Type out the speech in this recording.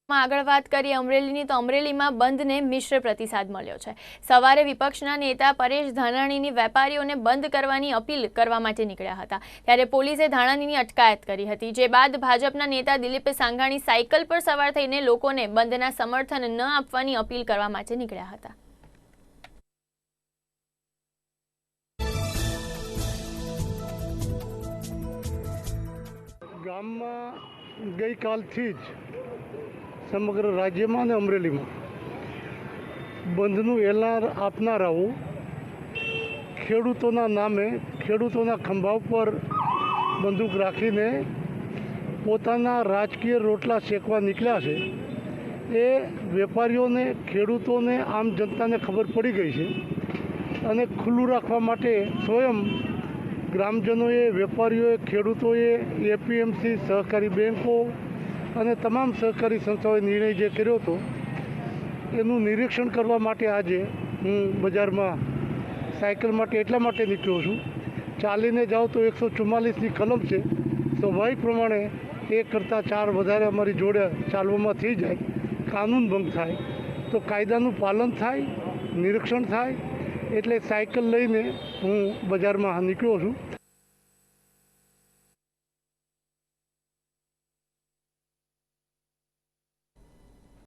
આગળ વાત કરીએ અમરેલીની તો અમરેલીમાં બંધને મિશ્ર પ્રતિસાદ મળ્યો છે। સવારે વિપક્ષના નેતા પરેશ ધાનાણીની વેપારીઓને બંધ કરવાની અપીલ કરવા માટે નીકળ્યા હતા, ત્યારે પોલીસે ધાનાણીની અટકાયત કરી હતી, જે બાદ ભાજપના નેતા દિલીપ સાંઘાણી સાયકલ પર સવાર થઈને લોકોને બંધના સમર્થન ન આપવાની અપીલ કરવા માટે નીકળ્યા હતા। ગામમાં ગઈકાલથી જ સમગ્ર રાજ્યમાં અને અમરેલીમાં બંધનું એલાન આપનારાઓ ખેડૂતોના નામે ખેડૂતોના ખંભા ઉપર બંદૂક રાખીને પોતાના રાજકીય રોટલા શેકવા નીકળ્યા છે। એ વેપારીઓને, ખેડૂતોને, આમ જનતાને ખબર પડી ગઈ છે અને ખુલ્લું રાખવા માટે સ્વયં ગ્રામજનોએ, વેપારીઓએ, ખેડૂતોએ, એપીએમસી, સહકારી બેન્કો અને તમામ સહકારી સંસ્થાઓએ નિર્ણય જે કર્યો હતો એનું નિરીક્ષણ કરવા માટે આજે હું બજારમાં સાયકલ માટે એટલા માટે નીકળ્યો છું। ચાલીને જાઉં તો 144ની કલમ છે, સ્વાભાવિક પ્રમાણે 1 કરતાં 4 વધારે અમારી જોડે ચાલવામાં થઈ જાય, કાનૂન ભંગ થાય તો કાયદાનું પાલન થાય, નિરીક્ષણ થાય, એટલે સાયકલ લઈને હું બજારમાં નીકળ્યો છું।